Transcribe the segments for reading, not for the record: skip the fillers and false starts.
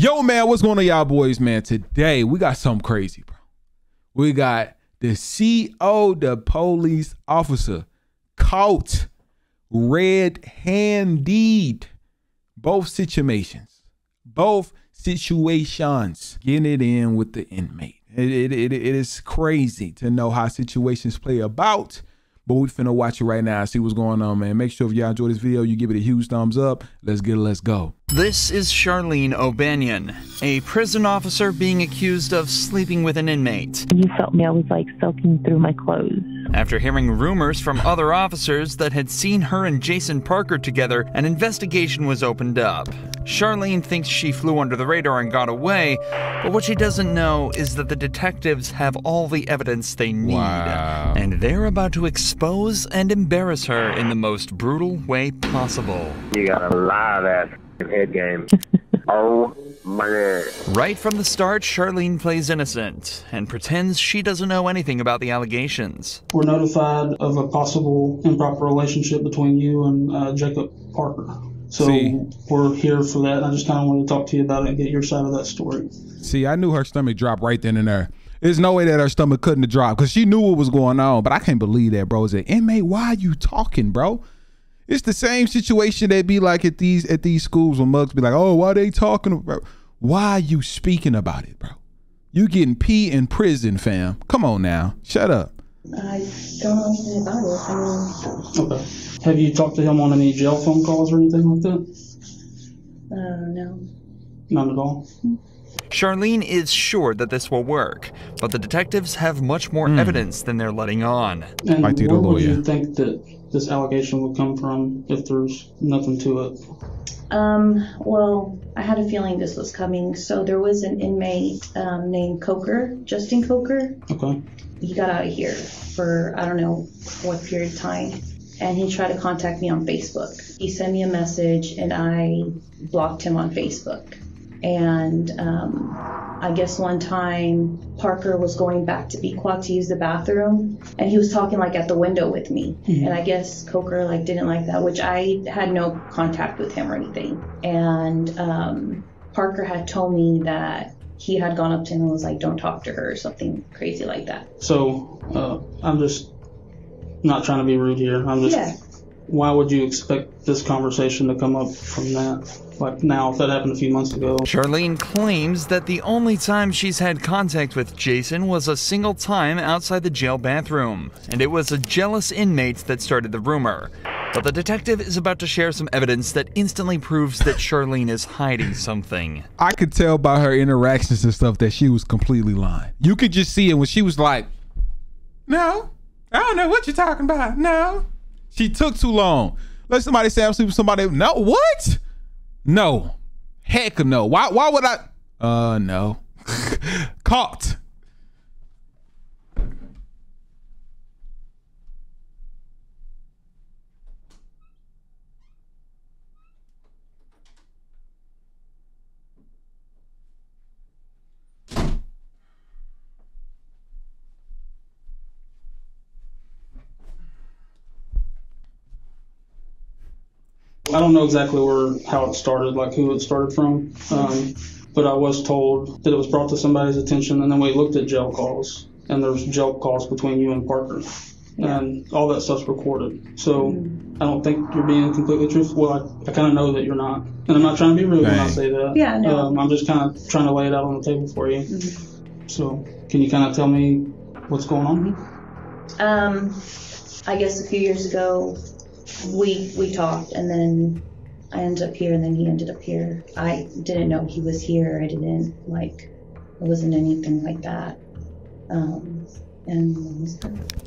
Yo, man, what's going on, y'all boys, man? Today, we got something crazy, bro. We got the CO, the police officer, caught red-handed. Both situations, getting it in with the inmate. It is crazy to know how situations play about. But we finna watch it right now and see what's going on, man. Make sure if y'all enjoy this video, you give it a huge thumbs up. Let's get it, let's go. This is Charlene O'Banion, a prison officer being accused of sleeping with an inmate. You felt me, I was like soaking through my clothes. After hearing rumors from other officers that had seen her and Jason Parker together, an investigation was opened up. Charlene thinks she flew under the radar and got away, but what she doesn't know is that the detectives have all the evidence they need. Wow. And they're about to expose and embarrass her in the most brutal way possible. You got a live ass head game. Oh my God. Right from the start, Charlene plays innocent and pretends she doesn't know anything about the allegations. We're notified of a possible improper relationship between you and Jacob Parker. So we're here for that. I just kind of want to talk to you about it and get your side of that story. See, I knew her stomach dropped right then and there. There's no way that her stomach couldn't have dropped because she knew what was going on. But I can't believe that, bro. As an inmate, why are you talking, bro? It's the same situation that be like at these schools when mugs be like, oh, why they talking about? Why are you speaking about it, bro? You getting pee in prison, fam. Come on now. Shut up. I don't know anything about it. I mean... Okay. Have you talked to him on any jail phone calls or anything like that? No. None at all? Charlene is sure that this will work, but the detectives have much more evidence than they're letting on. And Like where would you think that this allegation would come from if there's nothing to it? Well, I had a feeling this was coming. So there was an inmate named Coker, Justin Coker. Okay. He got out of here for, I don't know what period of time. And he tried to contact me on Facebook. He sent me a message and I blocked him on Facebook. And I guess one time Parker was going back to Pequot to use the bathroom and he was talking like at the window with me. And I guess Coker like didn't like that, which I had no contact with him or anything. And Parker had told me that he had gone up to him and was like, don't talk to her or something crazy like that. So I'm just not trying to be rude here. I'm just, why would you expect this conversation to come up from that? Like now, if that happened a few months ago. Charlene claims that the only time she's had contact with Jason was a single time outside the jail bathroom, and it was a jealous inmate that started the rumor. But the detective is about to share some evidence that instantly proves that Charlene is hiding something. I could tell by her interactions and stuff that she was completely lying. You could just see it when she was like, no, I don't know what you're talking about. No. She took too long. Let somebody say I'm sleeping with somebody. No, what? No. Heck no. Why would I? No. Caught. I don't know exactly how it started, like who it started from, but I was told that it was brought to somebody's attention, and then we looked at jail calls, and there's jail calls between you and Parker, and all that stuff's recorded. So I don't think you're being completely truthful. Well, I kind of know that you're not, and I'm not trying to be rude when I say that. Yeah, no. I'm just kind of trying to lay it out on the table for you. So can you kind of tell me what's going on? I guess a few years ago, we talked, and then I ended up here, and then he ended up here. I didn't know he was here. I didn't it wasn't anything like that.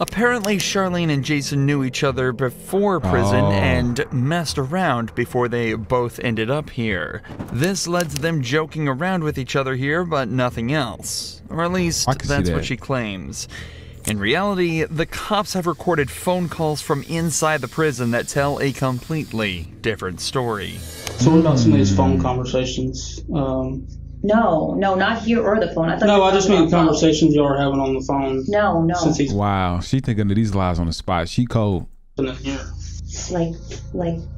Apparently, Charlene and Jason knew each other before prison and messed around before they both ended up here. This led to them joking around with each other here, but nothing else. Or at least, that's what she claims. In reality, the cops have recorded phone calls from inside the prison that tell a completely different story. So what about some of these phone conversations? No, not here or the phone. I just mean conversations y'all are having on the phone. No. Wow, she thinking of these lies on the spot. She cold. Like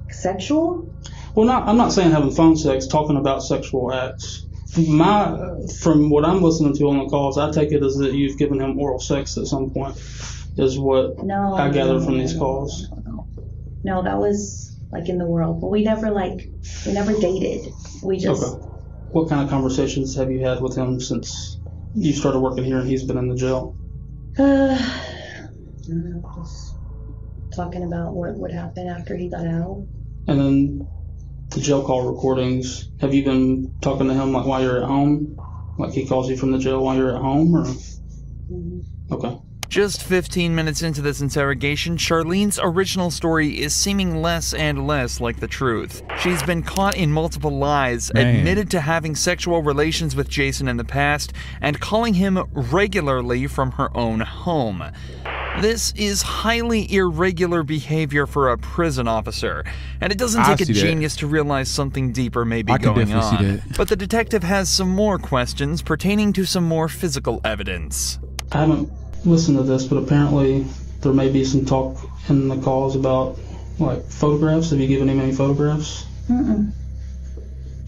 sexual? Well, I'm not saying having phone sex, talking about sexual acts. From what I'm listening to on the calls, I take it as that you've given him oral sex at some point, is what I gather from these calls. No, that was like in the world, but we never dated. We just. Okay. What kind of conversations have you had with him since you started working here and he's been in the jail? I don't know, just talking about what would happen after he got out. And then the jail call recordings, have you been talking to him like while you're at home? Like he calls you from the jail while you're at home, or? Mm-hmm. Okay. Just 15 minutes into this interrogation, Charlene's original story is seeming less and less like the truth. She's been caught in multiple lies, admitted to having sexual relations with Jason in the past, and calling him regularly from her own home. This is highly irregular behavior for a prison officer, and it doesn't take a genius to realize something deeper may be going on. But the detective has some more questions pertaining to some more physical evidence. I haven't listened to this, but apparently there may be some talk in the calls about like photographs. Have you given him any photographs? Mm-mm.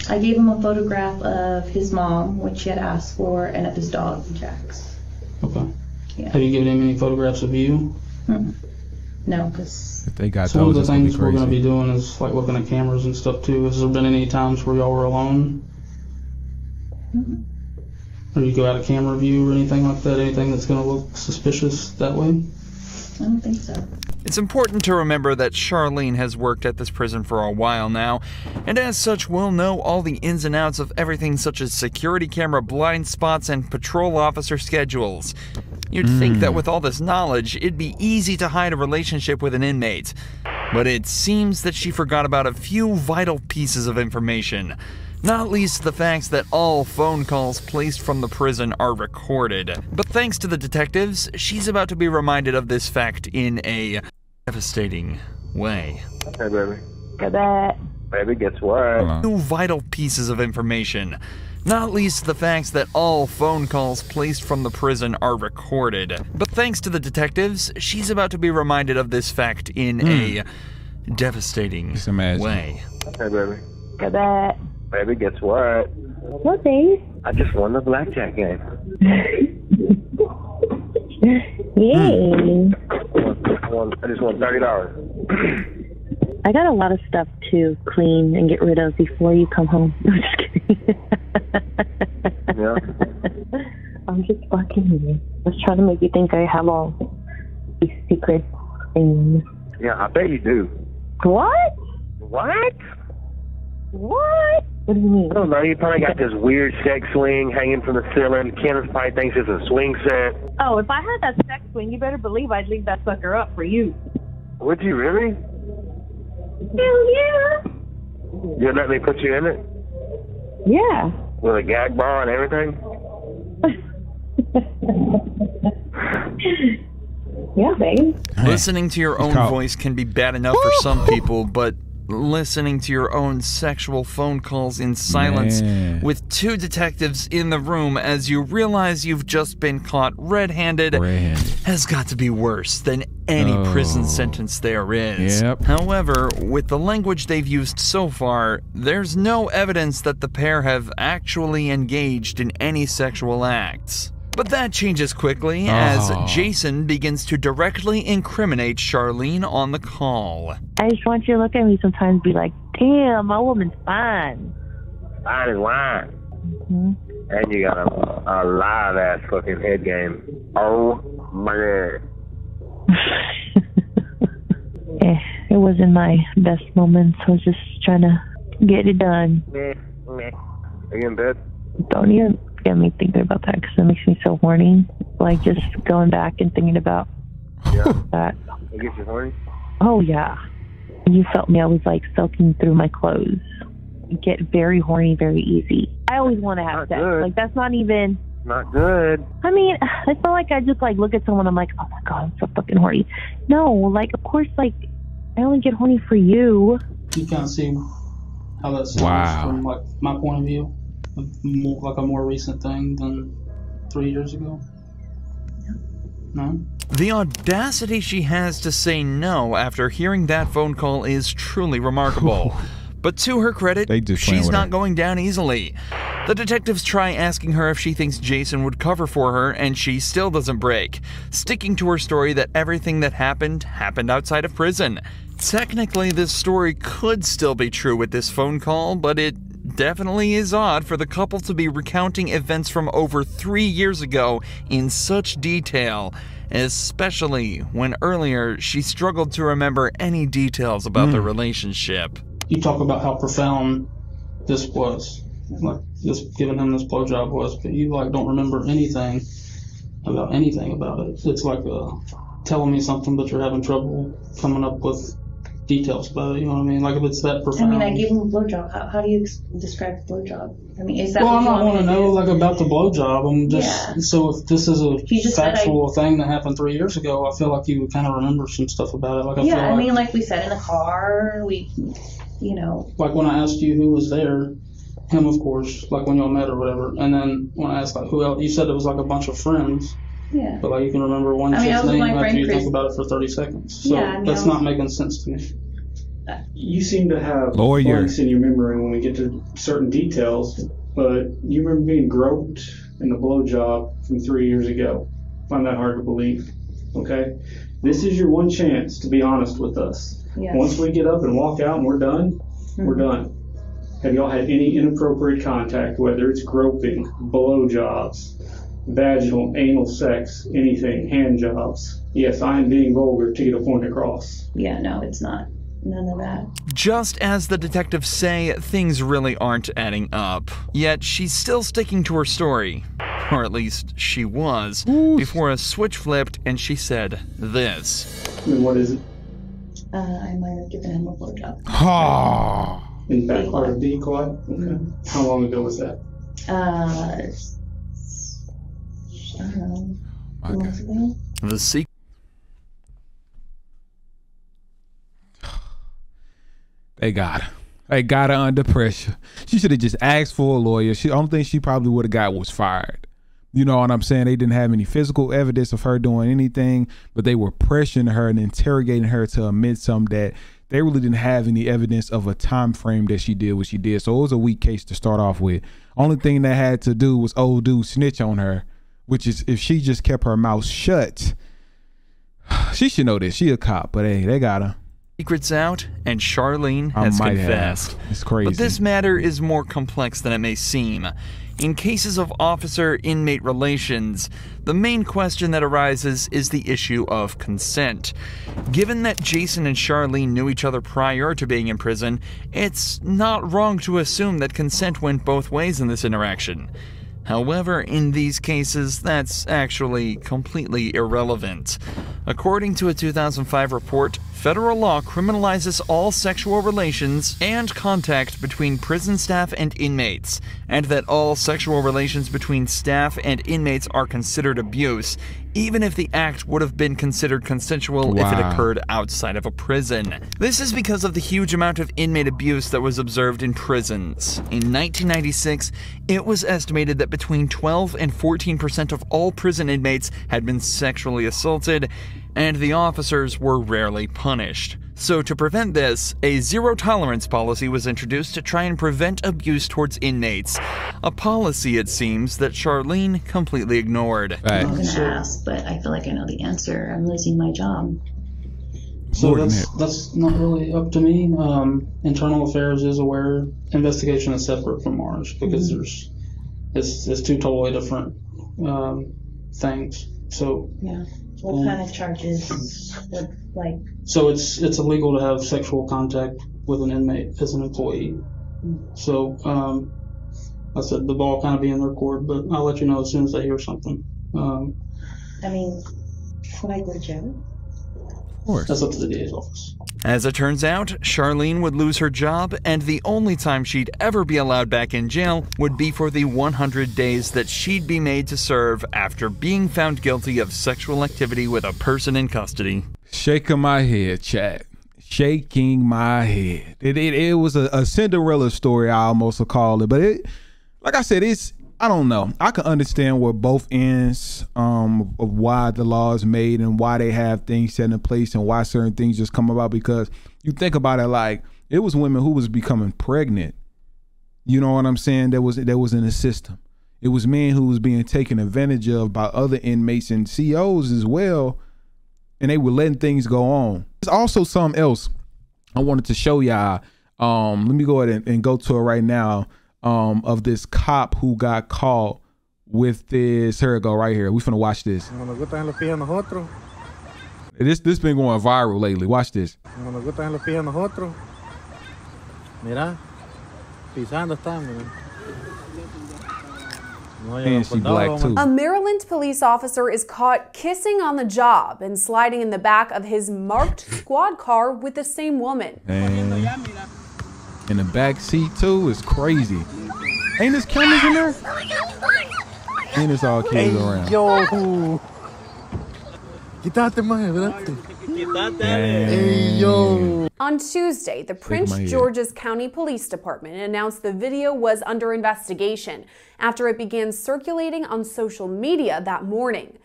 I gave him a photograph of his mom, which he had asked for, and of his dog, Jax. Okay. Yeah. Have you given him any photographs of you? Mm-mm. No, because if they got some of the things we're going to be doing is like looking at cameras and stuff too. Has there been any times where y'all were alone? Mm-mm. Or you go out of camera view or anything like that? Anything that's going to look suspicious that way? I don't think so. It's important to remember that Charlene has worked at this prison for a while now, and as such will know all the ins and outs of everything such as security camera blind spots and patrol officer schedules. You'd think that with all this knowledge, it'd be easy to hide a relationship with an inmate. But it seems that she forgot about a few vital pieces of information. Not least the facts that all phone calls placed from the prison are recorded. But thanks to the detectives, she's about to be reminded of this fact in a devastating way. Hey, baby. Got that. Baby, guess what? Two vital pieces of information. Not least the facts that all phone calls placed from the prison are recorded. But thanks to the detectives, she's about to be reminded of this fact in a devastating way. Hey, baby. Got that. Baby, guess what? What, babe? I just won the blackjack game. Yay. I just won $30. I got a lot of stuff to clean and get rid of before you come home. I'm just kidding. Yeah. I'm just fucking with you. I was trying to make you think I have all these secret things. Yeah, I bet you do. What? What? What? What do you mean? I don't know. You probably got this weird sex swing hanging from the ceiling. Kenneth probably thinks it's a swing set. Oh, if I had that sex swing, you better believe I'd leave that sucker up for you. Would you really? Hell yeah. You'd let me put you in it? Yeah. With a gag ball and everything? Yeah, babe. Listening to your own voice can be bad enough for some people, but listening to your own sexual phone calls in silence with two detectives in the room as you realize you've just been caught red-handed has got to be worse than any prison sentence there is. However, with the language they've used so far, there's no evidence that the pair have actually engaged in any sexual acts. But that changes quickly as Jason begins to directly incriminate Charlene on the call. I just want you to look at me sometimes and be like, damn, my woman's fine. Fine as wine. And you got a live-ass fucking head game. Oh, my God. It wasn't my best moments. I was just trying to get it done. Are you in bed? Don't even get me thinking about that because it makes me so horny. Like just going back and thinking about that. It gets you horny? Oh yeah. You felt me. I was like soaking through my clothes. You get very horny very easy. I always want to have sex. Like that's not even. Not good. I mean, I feel like I just like look at someone. I'm like, oh my god, I'm so fucking horny. No, like of course, like I only get horny for you. You can't see how that sounds from like my point of view. Like a more recent thing than 3 years ago. No? The audacity she has to say no after hearing that phone call is truly remarkable. But to her credit, she's not going down easily. The detectives try asking her if she thinks Jason would cover for her, and she still doesn't break, sticking to her story that everything that happened outside of prison. Technically, this story could still be true with this phone call, but it definitely is odd for the couple to be recounting events from over 3 years ago in such detail, especially when earlier she struggled to remember any details about their relationship. You talk about how profound this was, like just giving him this blowjob was, but you like don't remember anything about it. It's like telling me something, but you're having trouble coming up with details about it. You know what I mean? Like if it's that profound. I mean, I gave him a blowjob. How do you describe the blowjob? I mean, is that? Well, what I you want to know do? like about the blowjob. I'm just so if this is a factual thing that happened 3 years ago, I feel like you would kind of remember some stuff about it. Like I mean, like we said in the car, Like when I asked you who was there, him of course, like when y'all met or whatever, and then when I asked like who else, you said it was like a bunch of friends. Yeah. But like you can remember one kid's name after you think about it for 30 seconds. So that's not making sense to me. You seem to have blanks in your memory when we get to certain details, but you remember being groped in the blowjob from 3 years ago. I find that hard to believe. Okay? This is your one chance to be honest with us. Yes. Once we get up and walk out and we're done, we're done. Have y'all had any inappropriate contact, whether it's groping, blowjobs, vaginal, anal sex, anything, hand jobs? Yes, I am being vulgar to get a point across. Yeah, no, it's not. None of that. Just as the detectives say, things really aren't adding up. Yet she's still sticking to her story. Or at least she was, before a switch flipped and she said this. And what is it? I might have given him a blowjob. In the back part of the decoy? Okay. How long ago was that? I don't know. 2 months ago. The secret. They got her. They got her under pressure. She should have just asked for a lawyer. The only thing she probably would have got was fired. You know what I'm saying? They didn't have any physical evidence of her doing anything, but they were pressuring her and interrogating her to admit something that they really didn't have any evidence of a time frame that she did what she did. So it was a weak case to start off with. Only thing that had to do was old dude snitch on her, which is if she just kept her mouth shut. She should know this. She a cop, but hey, they got her. Secrets out, and Charlene has confessed. It's crazy. But this matter is more complex than it may seem. In cases of officer-inmate relations, the main question that arises is the issue of consent. Given that Jason and Charlene knew each other prior to being in prison, it's not wrong to assume that consent went both ways in this interaction. However, in these cases, that's actually completely irrelevant. According to a 2005 report, federal law criminalizes all sexual relations and contact between prison staff and inmates, and that all sexual relations between staff and inmates are considered abuse, even if the act would have been considered consensual if it occurred outside of a prison. This is because of the huge amount of inmate abuse that was observed in prisons. In 1996, it was estimated that between 12 and 14% of all prison inmates had been sexually assaulted, and the officers were rarely punished. So to prevent this, a zero-tolerance policy was introduced to try and prevent abuse towards inmates. A policy, it seems, that Charlene completely ignored. I'm not gonna ask, but I feel like I know the answer. I'm losing my job. So that's not really up to me. Internal Affairs is aware. Investigation is separate from ours because it's two totally different things. So yeah. What kind of charges? So it's illegal to have sexual contact with an inmate as an employee. So I said the ball kind of be in their court, but I'll let you know as soon as I hear something. I mean, would I go to jail? Of course. That's up to the DA's office. As it turns out, Charlene would lose her job, and the only time she'd ever be allowed back in jail would be for the 100 days that she'd be made to serve after being found guilty of sexual activity with a person in custody. Shaking my head, chat. Shaking my head. It was a Cinderella story, I almost would call it. But it, like I said, I don't know. I can understand where both ends of why the law is made and why they have things set in place and why certain things just come about, because you think about it, like it was women who was becoming pregnant You know what I'm saying? That was in the system. It was men who was being taken advantage of by other inmates and COs as well, and they were letting things go on. There's also something else I wanted to show y'all. Let me go ahead and go to it right now. Of this cop who got caught with this. Here it go right here. We finna watch this. This been going viral lately. Watch this. And she black too. A Maryland police officer is caught kissing on the job and sliding in the back of his marked squad car with the same woman. And in the back seat too, is crazy. Ain't this cameras in there? And it's all kids around. Yo. Quítate, man, Hey, yo. On Tuesday, the Prince George's County Police Department announced the video was under investigation after it began circulating on social media that morning.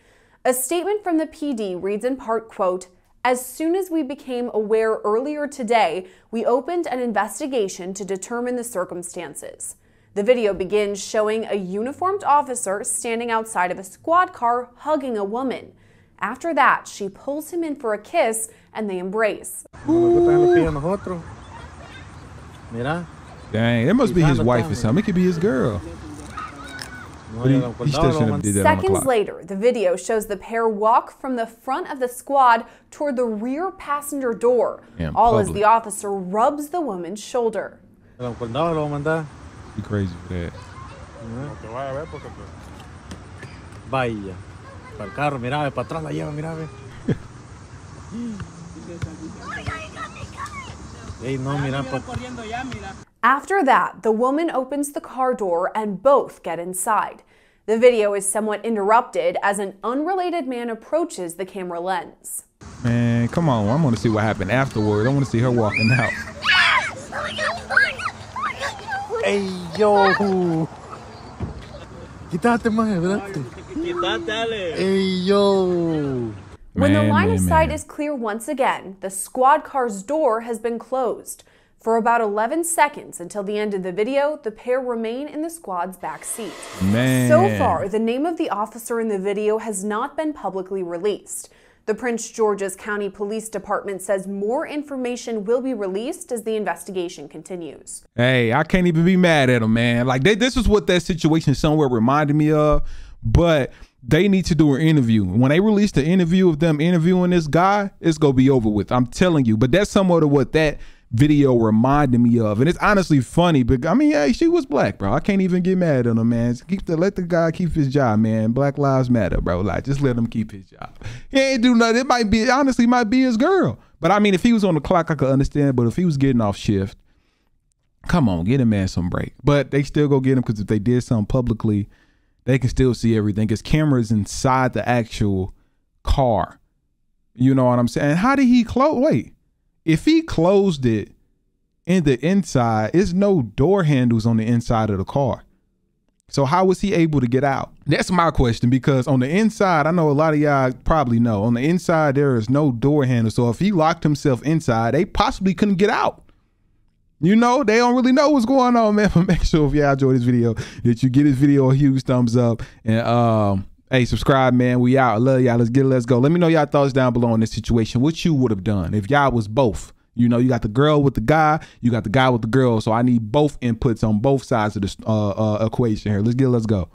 A statement from the PD reads in part, quote, "As soon as we became aware earlier today, we opened an investigation to determine the circumstances." The video begins showing a uniformed officer standing outside of a squad car hugging a woman. After that, she pulls him in for a kiss and they embrace. Dang, it must be his wife or something. It could be his girl. But he still shouldn't have did that on the clock. Seconds later, the video shows the pair walk from the front of the squad toward the rear passenger door, all as the officer rubs the woman's shoulder. You crazy for that. Vaya. Para el carro, mira, para atrás la lleva, mira, ve. Ey, no, mira, After that, the woman opens the car door and both get inside. The video is somewhat interrupted as an unrelated man approaches the camera lens. Man, come on. I want to see what happened afterward. I want to see her walking out. Hey, yo. Quítate, man, ¿verdad? Hey, yo. When the line of sight is clear once again, the squad car's door has been closed. For about 11 seconds until the end of the video, the pair remain in the squad's back seat. So far, the name of the officer in the video has not been publicly released. The Prince George's County Police Department says more information will be released as the investigation continues. Hey, I can't even be mad at them, man. Like, this is what that situation somewhere reminded me of, but they need to do an interview. When they release the interview of them interviewing this guy, it's going to be over with. I'm telling you. But that's somewhat of what that video reminded me of. And it's honestly funny, but I mean, hey, she was black, bro. I can't even get mad at him, man. Let the guy keep his job, man. Black lives matter, bro. Like, just let him keep his job. He ain't do nothing. It might be, honestly, might be his girl. But I mean, if he was on the clock, I could understand. But if he was getting off shift, come on, get him, man, some break. But they still go get him, because if they did something publicly, they can still see everything, because cameras inside the actual car. You know what I'm saying? How did he close? Wait. If he closed it in the inside, there's no door handles on the inside of the car. So how was he able to get out? That's my question, because on the inside, I know a lot of y'all probably know, on the inside, there is no door handle. So if he locked himself inside, they possibly couldn't get out. You know, they don't really know what's going on, man. But make sure if y'all enjoy this video, that you give this video a huge thumbs up. And hey, subscribe, man. We out. I love y'all. Let's go. Let me know y'all thoughts down below on this situation. What you would have done if y'all was both. You know, you got the girl with the guy, you got the guy with the girl. So I need both inputs on both sides of this equation here. Let's go.